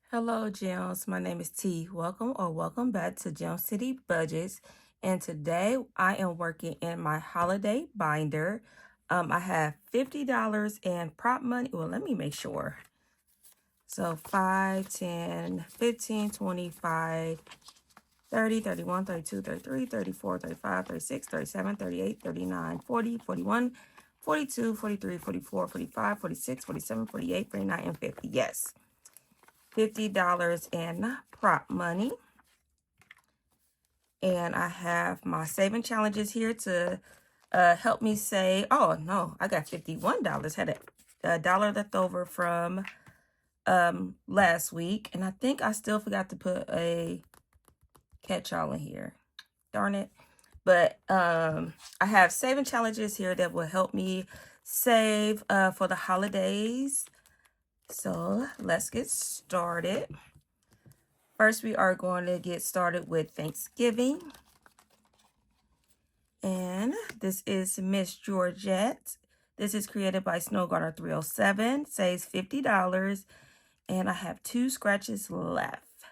Hello, Gems. My name is T. Welcome back to Gem City Budgets. And today I am working in my holiday binder. I have $50 in prop money. Well, let me make sure. So 5, 10, 15, 25, 30, 31, 32, 33, 34, 35, 36, 37, 38, 39, 40, 41, 42, 43, 44, 45, 46, 47, 48, 49, and 50. Yes. $50 in prop money. And I have my saving challenges here to help me save. Oh, no, I got $51. Had a dollar left over from last week. And I think I still forgot to put a catch-all in here. Darn it. But I have saving challenges here that will help me save for the holidays. So let's get started. First, we are going to get started with Thanksgiving. And this is Miss Georgette. This is created by Snowgarter307. Saves $50. And I have 2 scratches left.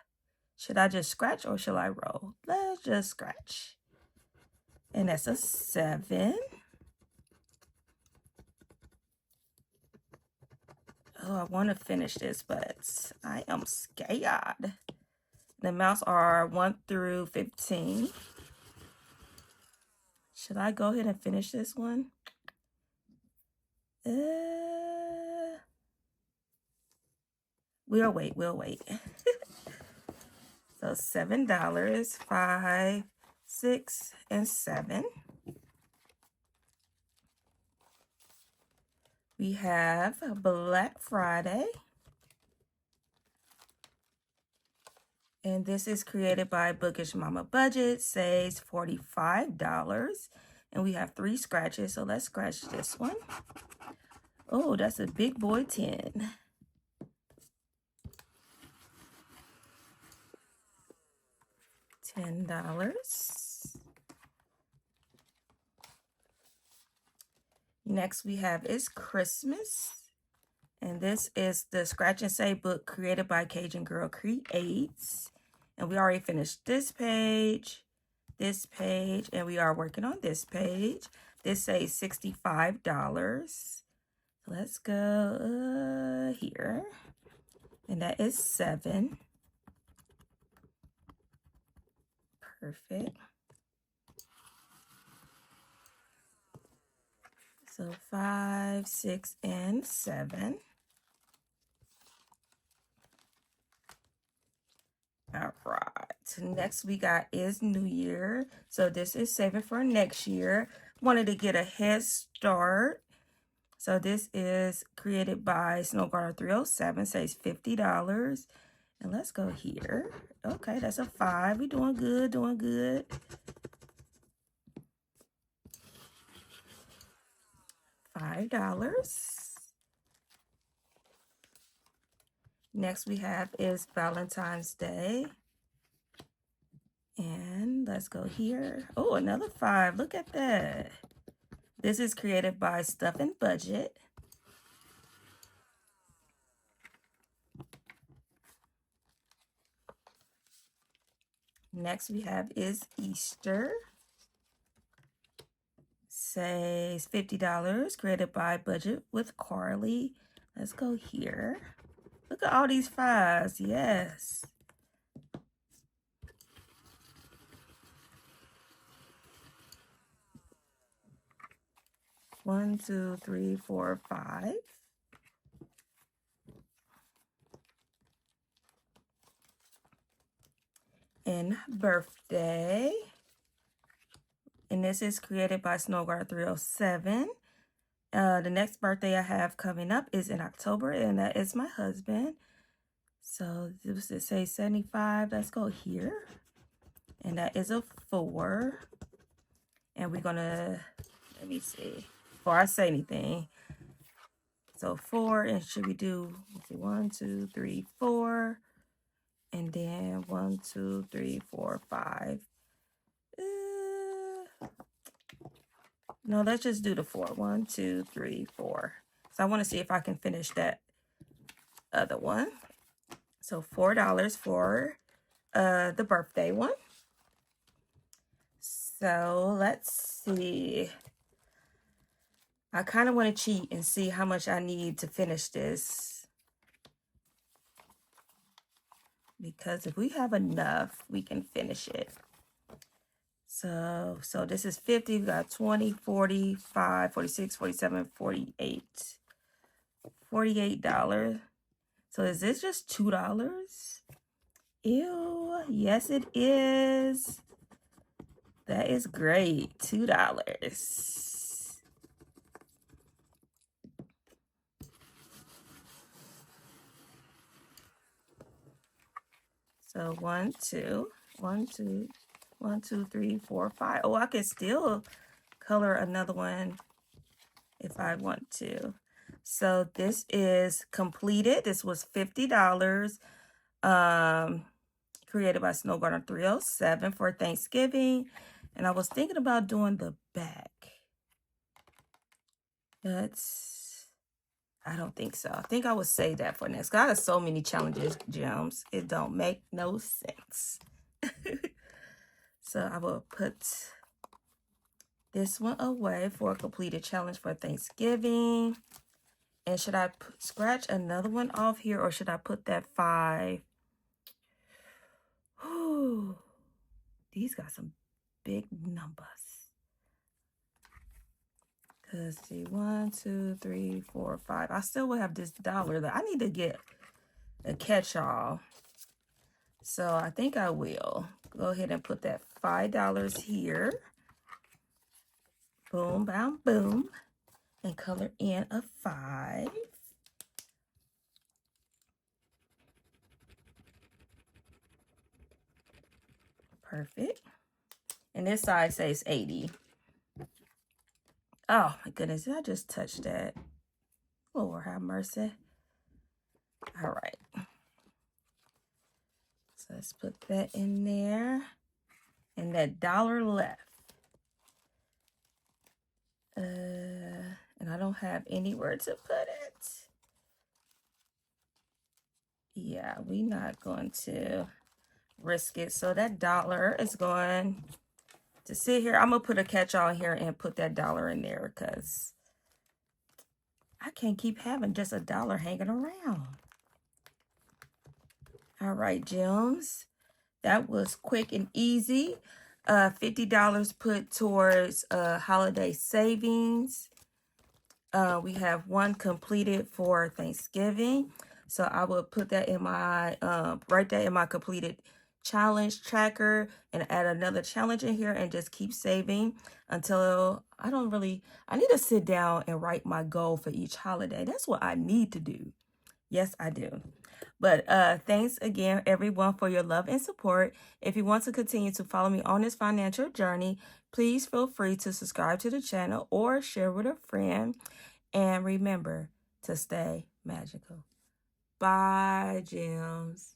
Should I just scratch or should I roll? Let's just scratch. And that's a 7. Oh, I want to finish this, but I am scared. The amounts are 1 through 15. Should I go ahead and finish this one? We'll wait. So $7, 5, 6, and 7. We have Black Friday. And this is created by Bookish Mama Budget, saves $45. And we have 3 scratches, so let's scratch this one. Oh, that's a big boy 10. $10. Next we have is Christmas. And this is the Scratch and Save book created by Cajangirlcreates. And we already finished this page, and we are working on this page. This saves $65. Let's go here. And that is 7. Perfect. So 5, 6, and 7. All right. Next we got is New Year. So this is saving for next year. Wanted to get a head start. So this is created by Snowgarter307. Saves $50. And let's go here. Okay, that's a 5. We doing good. $5. Next we have is Valentine's Day. And let's go here. Oh, another 5. Look at that. This is created by Stuffing Budget. Next we have is Easter. Saves $50. Created by Budget with Carly. Let's go here. Look at all these 5s. Yes. One, 2, 3, 4, 5. And birthday. And this is created by Snowgarter307. The next birthday I have coming up is in October, and that is my husband. So this is say 75. Let's go here. And that is a 4. And we're gonna, let me see, before I say anything. So 4, and should we do, let's see, 1, 2, 3, 4. And then 1, 2, 3, 4, 5. No, let's just do the 4. 1, 2, 3, 4. So I want to see if I can finish that other one. So $4 for the birthday one. So let's see. I kind of want to cheat and see how much I need to finish this. Because if we have enough, we can finish it. So this is 50, we got 20, 45, 46, 47, 48. $48. So is this just $2? Ew, yes it is. That is great, $2. So 1, 2, 1, 2, 1, 2, 3, 4, 5. Oh, I can still color another one if I want to. So this is completed. This was $50. Created by Snow Garden 307 for Thanksgiving. And I was thinking about doing the back. But I don't think so. I think I would save that for next. 'Cause I got so many challenges, gems. It don't make no sense. So I will put this one away for a completed challenge for Thanksgiving. And should I scratch another one off here, or should I put that 5? Whew. These got some big numbers. Cause see, 1, 2, 3, 4, 5. I still will have this $1 that I need to get a catch-all. So I think I will go ahead and put that $5 here. Boom, bam, boom. And color in a 5. Perfect. And this side says 80. Oh my goodness, did I just touch that? Lord have mercy. All right. So let's put that in there. And that $1 left. And I don't have anywhere to put it. Yeah, we're not going to risk it. So that $1 is going to sit here. I'm going to put a catch-all here and put that $1 in there because I can't keep having just a $1 hanging around. All right, gems. That was quick and easy. $50 put towards holiday savings. We have one completed for Thanksgiving. So I will put that in my, right there in my completed challenge tracker and add another challenge in here and just keep saving until I need to sit down and write my goal for each holiday. That's what I need to do. Yes, I do. But thanks again, everyone, for your love and support. If you want to continue to follow me on this financial journey, please feel free to subscribe to the channel or share with a friend. And remember to stay magical. Bye, gems.